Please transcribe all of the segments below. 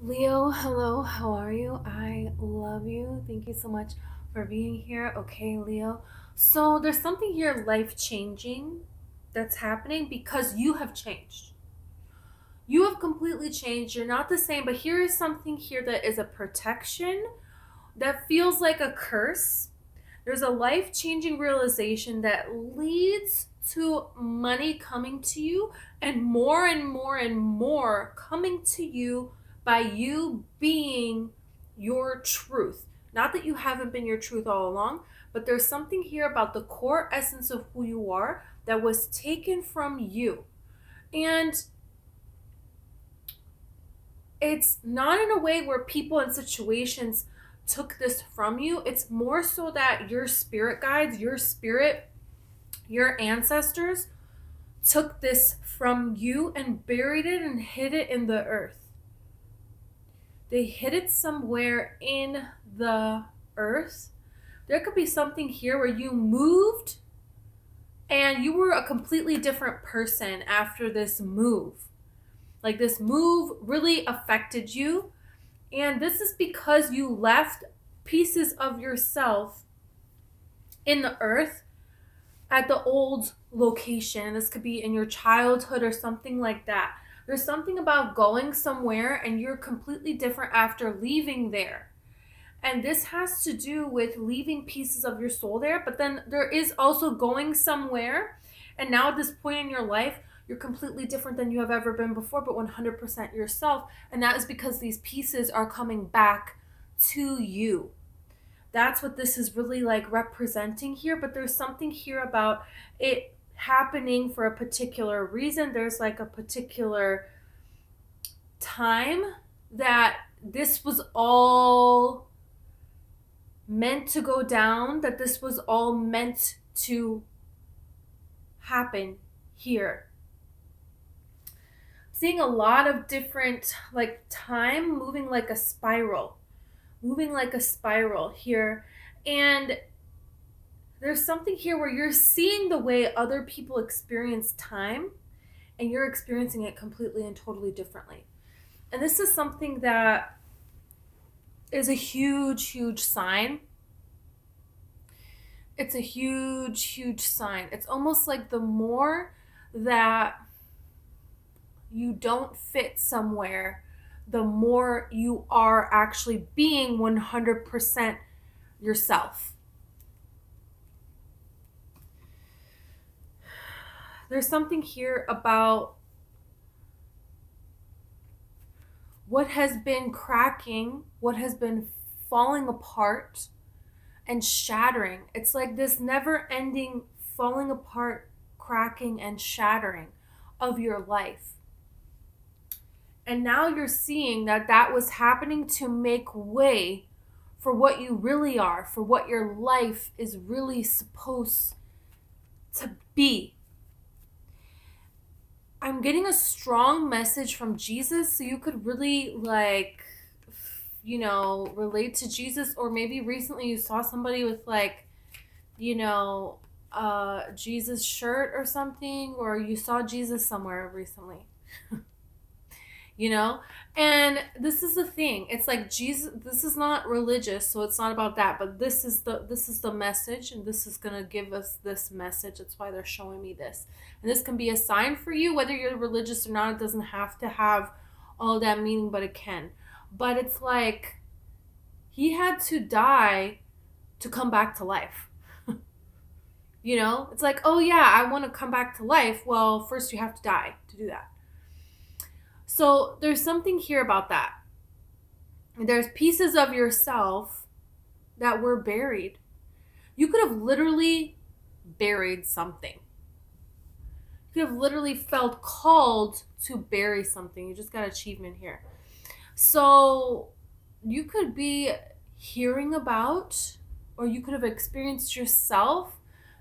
Leo, hello, how are you? I love you. Thank you so much for being here. Okay, Leo. So there's something here life changing that's happening because you have changed. You have completely changed. You're not the same, but here is something here that is a protection that feels like a curse. There's a life changing realization that leads to money coming to you and more and more and more coming to you by you being your truth. Not that you haven't been your truth all along, but there's something here about the core essence of who you are that was taken from you. And it's not in a way where people and situations took this from you. It's more so that your spirit guides, your spirit, your ancestors took this from you and buried it and hid it in the earth. They hid it somewhere in the earth. There could be something here where you moved and you were a completely different person after this move. Like this move really affected you. And this is because you left pieces of yourself in the earth at the old location. This could be in your childhood or something like that. There's something about going somewhere and you're completely different after leaving there. And this has to do with leaving pieces of your soul there, but then there is also going somewhere. And now at this point in your life, you're completely different than you have ever been before, but 100% yourself. And that is because these pieces are coming back to you. That's what this is really like representing here. But there's something here about it happening for a particular reason. There's like a particular time that this was all meant to go down, that this was all meant to happen here. Seeing a lot of different, like time moving like a spiral here. And there's something here where you're seeing the way other people experience time and you're experiencing it completely and totally differently. And this is something that is a huge, huge sign. It's a huge, huge sign. It's almost like the more that you don't fit somewhere, the more you are actually being 100% yourself. There's something here about what has been cracking, what has been falling apart and shattering. It's like this never ending falling apart, cracking, and shattering of your life. And now you're seeing that that was happening to make way for what you really are, for what your life is really supposed to be. I'm getting a strong message from Jesus, so you could really relate to Jesus, or maybe recently you saw somebody with Jesus shirt or something, or you saw Jesus somewhere recently. you know and this is the thing, it's like Jesus, this is not religious, so it's not about that, but this is the message, and this is going to give us this message. That's why they're showing me this, and this can be a sign for you, whether you're religious or not. It doesn't have to have all that meaning, but it can. But it's like he had to die to come back to life. It's like, oh yeah, I want to come back to life. Well, first you have to die to do that. So there's something here about that. There's pieces of yourself that were buried. You could have literally buried something. You could have literally felt called to bury something. You just got achievement here. So you could be hearing about, or you could have experienced yourself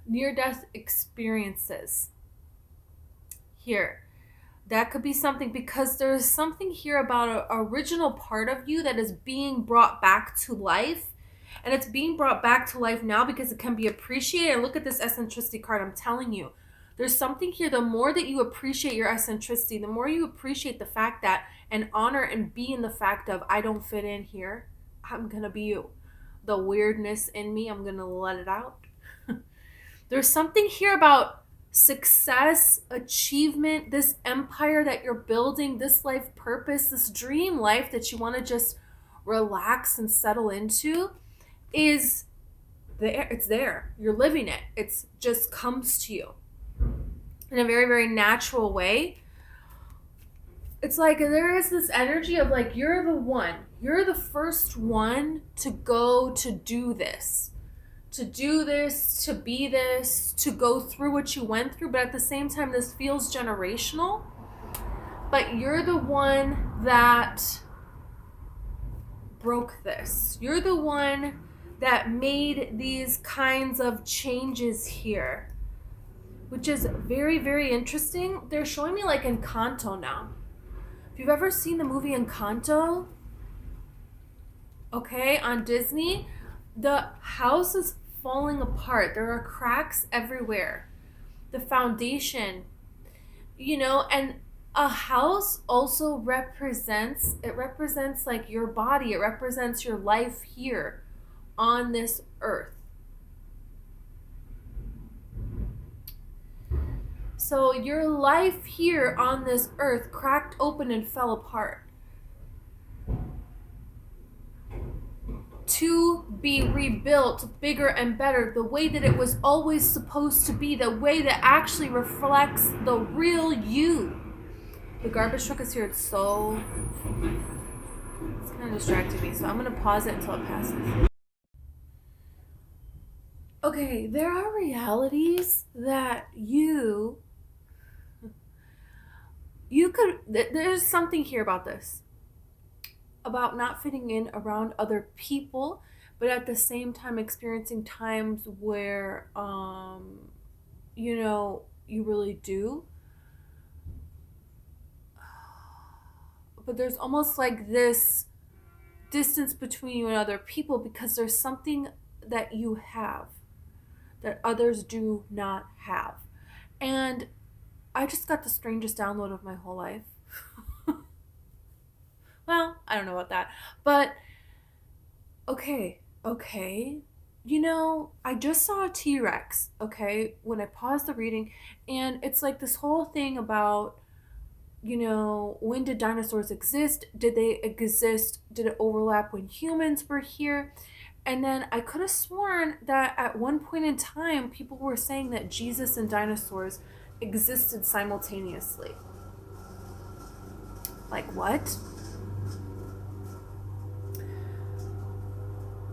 near-death experiences here. That could be something, because there's something here about an original part of you that is being brought back to life. And it's being brought back to life now because it can be appreciated. And look at this eccentricity card. I'm telling you, There's something here. The more that you appreciate your eccentricity, the more you appreciate the fact that, and honor and be in the fact of, I don't fit in here. I'm going to be you. The weirdness in me, I'm going to let it out. There's something here about success, achievement, this empire that you're building, this life purpose, this dream life that you want to just relax and settle into is there. It's there. You're living it. It's just comes to you in a very, very natural way. It's like there is this energy of like, you're the one. You're the first one to go to do this. To do this, to be this, to go through what you went through. But at the same time, this feels generational. But you're the one that broke this. You're the one that made these kinds of changes here, which is very, very interesting. They're showing me like Encanto now. If you've ever seen the movie Encanto, okay, on Disney, the house is falling apart. There are cracks everywhere. The foundation, and a house also represents like your body. It represents your life here on this earth. So your life here on this earth cracked open and fell apart to be rebuilt bigger and better, the way that it was always supposed to be, the way that actually reflects the real you. The garbage truck is here. It's kind of distracting me, so I'm going to pause it until it passes. Okay, there are realities that there's something here about this, about not fitting in around other people, but at the same time experiencing times where, you really do. But there's almost like this distance between you and other people because there's something that you have that others do not have. And I just got the strangest download of my whole life. Well, I don't know about that. But, okay. I just saw a T-Rex, okay, when I paused the reading. And it's like this whole thing about, when did dinosaurs exist? Did they exist? Did it overlap when humans were here? And then I could have sworn that at one point in time, people were saying that Jesus and dinosaurs existed simultaneously. Like, what?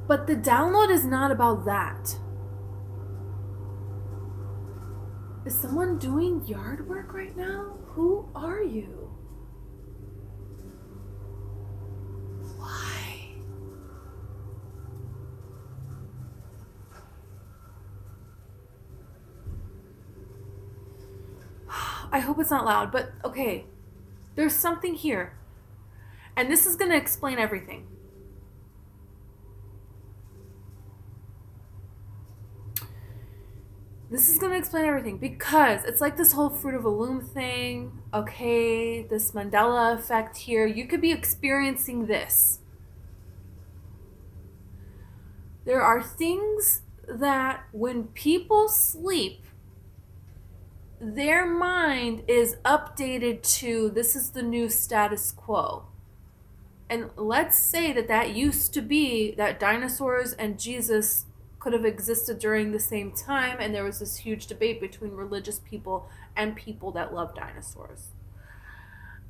But the download is not about that. Is someone doing yard work right now? Who are you? Why? I hope it's not loud, but okay. There's something here. And this is going to explain everything. This is going to explain everything because it's like this whole Fruit of a Loom thing, okay, this Mandela effect here. You could be experiencing this. There are things that when people sleep, their mind is updated to this is the new status quo. And let's say that used to be that dinosaurs and Jesus could have existed during the same time, and there was this huge debate between religious people and people that love dinosaurs.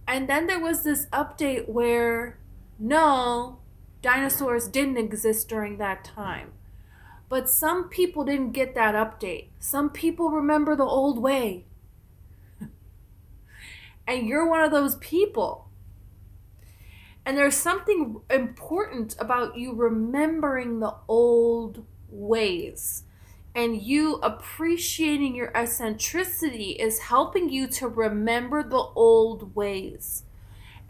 And then there was this update where no, dinosaurs didn't exist during that time. But some people didn't get that update. Some people remember the old way. And you're one of those people. And there's something important about you remembering the old ways, and you appreciating your eccentricity is helping you to remember the old ways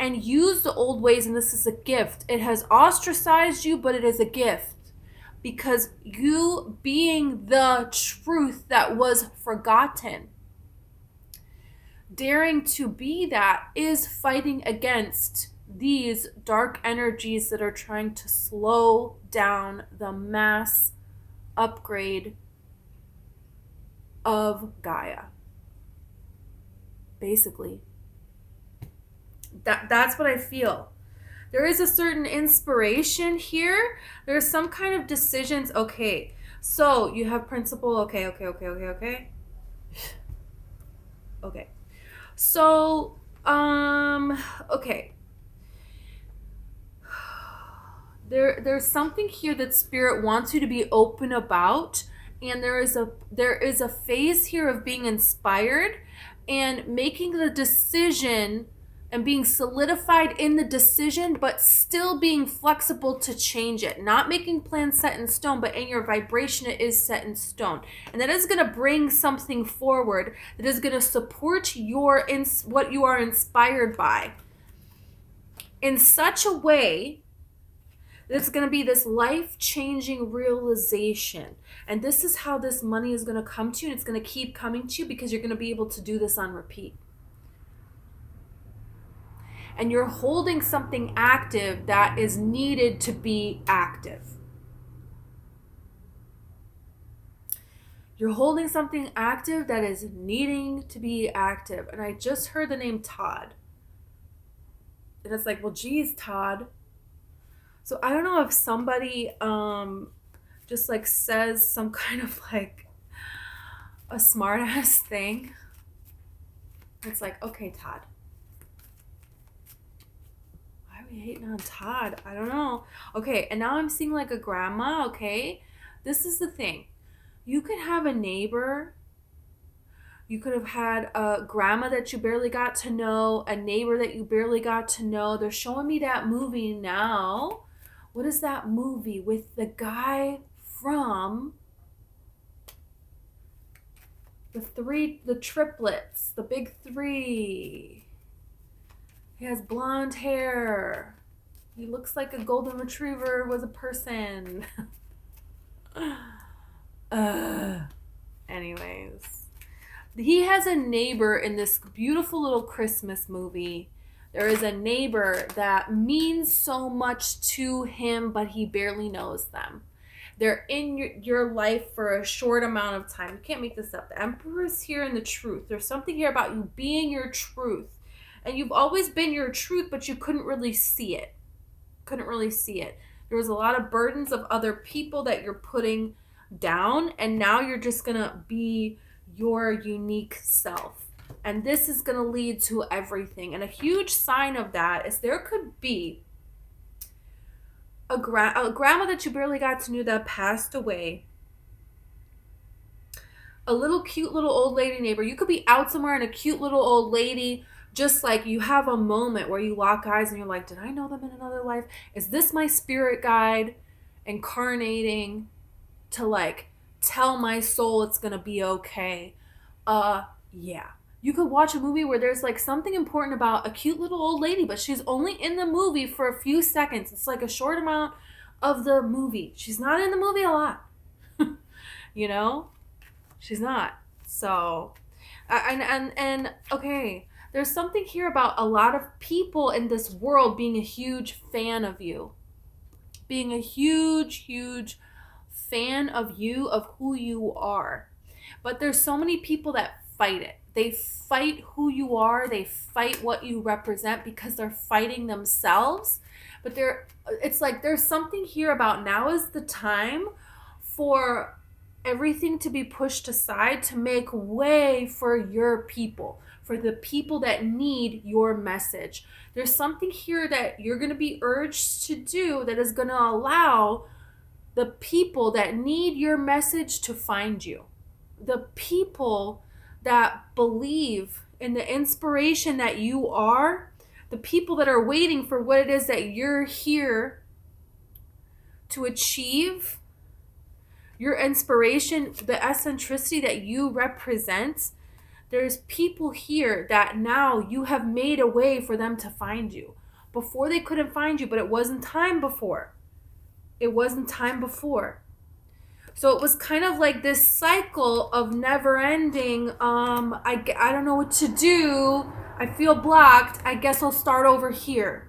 and use the old ways. And this is a gift. It has ostracized you, but it is a gift because you being the truth that was forgotten daring to be that is fighting against these dark energies that are trying to slow down the mass upgrade of Gaia. Basically. That's what I feel. There is a certain inspiration here. There's some kind of decisions. Okay, so you have principle. Okay. Okay. So, okay. There's something here that spirit wants you to be open about, and there is a phase here of being inspired and making the decision and being solidified in the decision, but still being flexible to change it. Not making plans set in stone, but in your vibration it is set in stone. And that is going to bring something forward that is going to support what you are inspired by in such a way that it's going to be this life-changing realization. And this is how this money is going to come to you, and it's going to keep coming to you because you're going to be able to do this on repeat. And you're holding something active that is needed to be active. You're holding something active that is needing to be active. And I just heard the name Todd. And it's like, well, geez, Todd. So I don't know if somebody just like says some kind of like a smart ass thing. It's like, okay, Todd. Hating on Todd. I don't know. Okay, and now I'm seeing like a grandma. Okay, this is the thing. You could have a neighbor. You could have had a grandma that you barely got to know, a neighbor that you barely got to know. They're showing me that movie now. What is that movie with the guy from the triplets, the big three? He has blonde hair. He looks like a golden retriever was a person. Anyways. He has a neighbor in this beautiful little Christmas movie. There is a neighbor that means so much to him, but he barely knows them. They're in your life for a short amount of time. You can't make this up. The Emperor is here in the truth. There's something here about you being your truth. And you've always been your truth, but you couldn't really see it. There was a lot of burdens of other people that you're putting down, and now you're just going to be your unique self. And this is going to lead to everything. And a huge sign of that is there could be a grandma that you barely got to know that passed away. A little cute little old lady neighbor. You could be out somewhere and a cute little old lady, just like you have a moment where you lock eyes and you're like, did I know them in another life? Is this my spirit guide incarnating to like tell my soul it's going to be okay? Yeah. You could watch a movie where there's like something important about a cute little old lady, but she's only in the movie for a few seconds. It's like a short amount of the movie. She's not in the movie a lot. You know? She's not. So, and okay, there's something here about a lot of people in this world being a huge fan of you. Being a huge fan of you, of who you are. But there's so many people that fight it. They fight who you are. They fight what you represent because they're fighting themselves. But it's like there's something here about now is the time for everything to be pushed aside to make way for your people, for the people that need your message. There's something here that you're going to be urged to do that is going to allow the people that need your message to find you. The people that believe in the inspiration that you are, the people that are waiting for what it is that you're here to achieve, your inspiration, the eccentricity that you represent. There's people here that now you have made a way for them to find you. Before they couldn't find you, but it wasn't time before. So it was kind of like this cycle of never ending. I don't know what to do. I feel blocked. I guess I'll start over here.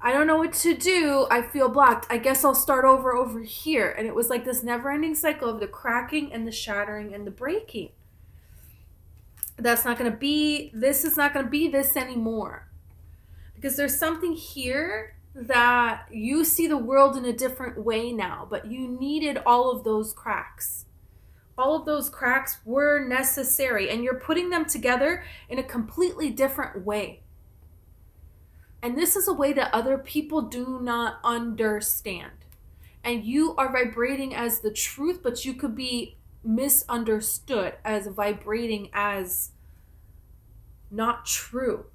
I don't know what to do. I feel blocked. I guess I'll start over here. And it was like this never ending cycle of the cracking and the shattering and the breaking. That's not going to be, this is not going to be this anymore. Because there's something here that you see the world in a different way now, but you needed all of those cracks. All of those cracks were necessary, and you're putting them together in a completely different way. And this is a way that other people do not understand. And you are vibrating as the truth, but you could be misunderstood as vibrating as not true.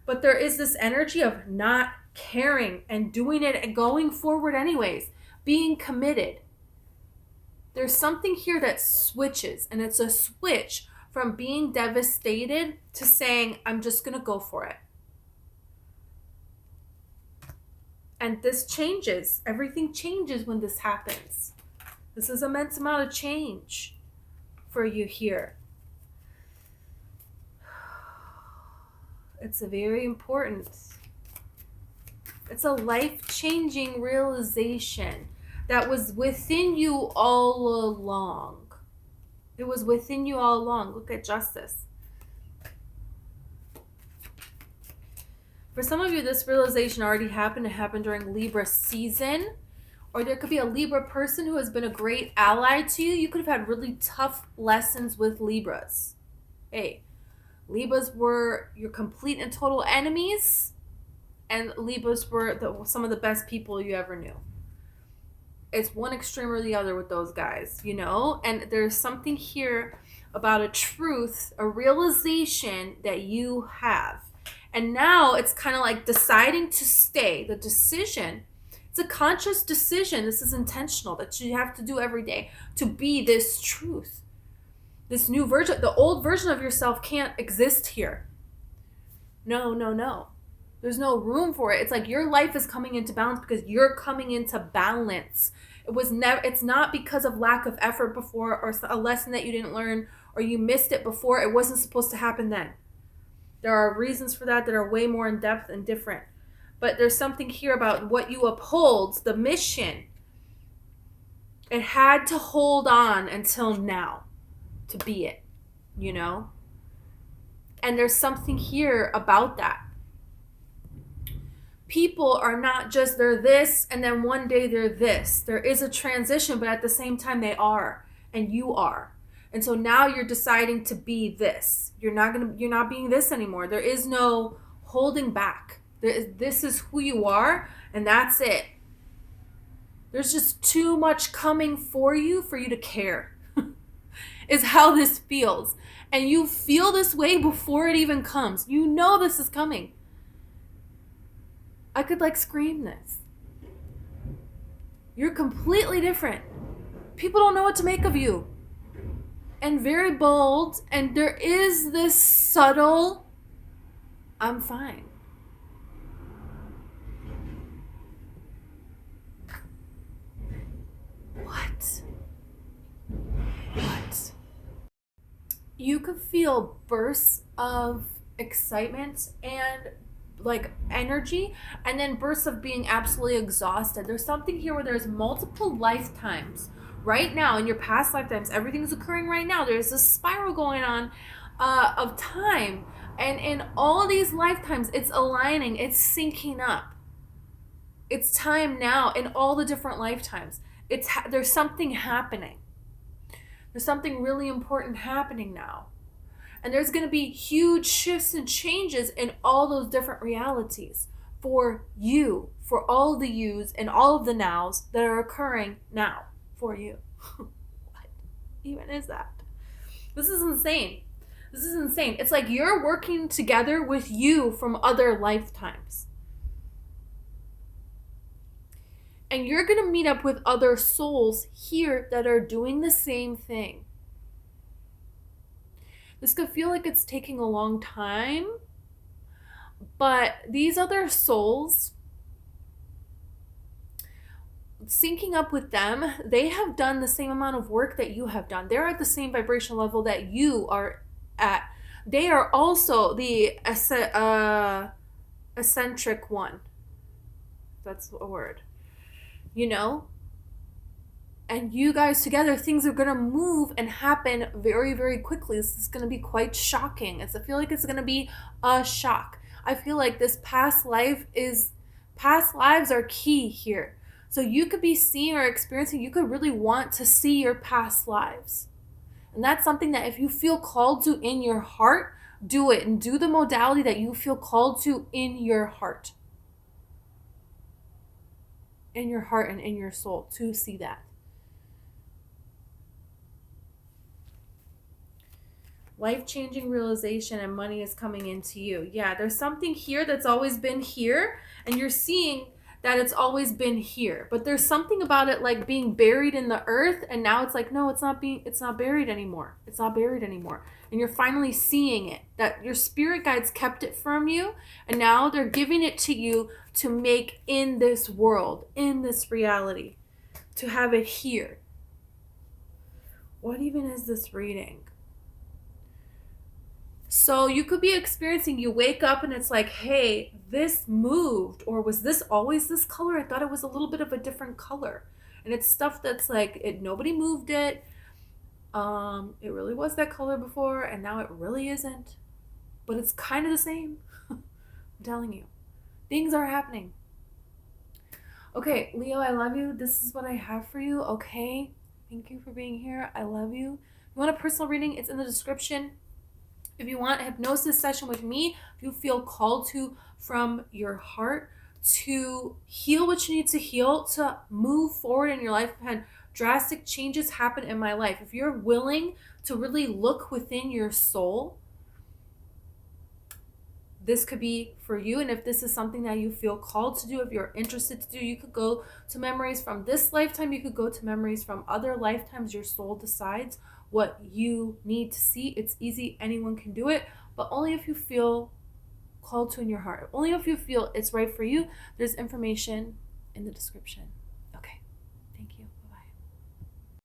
But there is this energy of not caring and doing it and going forward anyways, being committed. There's something here that switches, and it's a switch from being devastated to saying, I'm just going to go for it. And this changes. Everything changes when this happens. This is an immense amount of change for you here. It's a very important. It's a life-changing realization that was within you all along. It was within you all along. Look at justice. For some of you, this realization already happened. It happened during Libra season. Or there could be a Libra person who has been a great ally to you. You could have had really tough lessons with Libras. Hey, Libras were your complete and total enemies. And Libras were some of the best people you ever knew. It's one extreme or the other with those guys, you know? And there's something here about a truth, a realization that you have. And now it's kind of like deciding to stay. The decision, it's a conscious decision. This is intentional that you have to do every day to be this truth. This new version, the old version of yourself can't exist here. No, no, no. There's no room for it. It's like your life is coming into balance because you're coming into balance. It's not because of lack of effort before or a lesson that you didn't learn or you missed it before. It wasn't supposed to happen then. There are reasons for that are way more in depth and different. But there's something here about what you uphold, the mission. It had to hold on until now to be it, you know? And there's something here about that. People are not just they're this and then one day they're this. There is a transition, but at the same time they are, and you are. And so now you're deciding to be this. You're not being this anymore. There is no holding back. This is who you are, and that's it. There's just too much coming for you to care. Is how this feels. And you feel this way before it even comes. You know this is coming. I could scream this. You're completely different. People don't know what to make of you. And very bold, and there is this subtle, I'm fine. What? You could feel bursts of excitement and energy, and then bursts of being absolutely exhausted. There's something here where there's multiple lifetimes. Right now, in your past lifetimes, everything's occurring right now. There's a spiral going on of time. And in all these lifetimes, it's aligning. It's syncing up. It's time now in all the different lifetimes. There's something happening. There's something really important happening now. And there's going to be huge shifts and changes in all those different realities for you, for all the yous and all of the nows that are occurring now. For you. What even is that? This is insane. This is insane. It's like you're working together with you from other lifetimes. And you're going to meet up with other souls here that are doing the same thing. This could feel like it's taking a long time, but these other souls, syncing up with them, they have done the same amount of work that you have done. They're at the same vibrational level that you are at. They are also the eccentric one. That's a word. You know? And you guys together, things are going to move and happen very, very quickly. This is going to be quite shocking. I feel like it's going to be a shock. I feel like this past lives are key here. So you could be seeing or experiencing, you could really want to see your past lives. And that's something that if you feel called to in your heart, do it and do the modality that you feel called to in your heart. In your heart and in your soul to see that. Life-changing realization and money is coming into you. Yeah, there's something here that's always been here, and you're seeing that it's always been here. But there's something about it like being buried in the earth, and now it's like, no, it's not buried anymore. It's not buried anymore. And you're finally seeing it, that your spirit guides kept it from you, and now they're giving it to you to make in this world, in this reality, to have it here. What even is this reading? So you could be experiencing, you wake up and it's like, hey, this moved, or was this always this color? I thought it was a little bit of a different color. And it's stuff that's like, nobody moved it. It really was that color before, and now it really isn't. But it's kind of the same. I'm telling you. Things are happening. Okay, Leo, I love you. This is what I have for you, okay? Thank you for being here. I love you. If you want a personal reading, it's in the description. If you want a hypnosis session with me, if you feel called to from your heart to heal what you need to heal, to move forward in your life. I've had drastic changes happen in my life. If you're willing to really look within your soul, this could be for you. And if this is something that you feel called to do, if you're interested to do, you could go to memories from this lifetime. You could go to memories from other lifetimes. Your soul decides what you need to see. It's easy. Anyone can do it, but only if you feel called to in your heart. Only if you feel it's right for you. There's information in the description.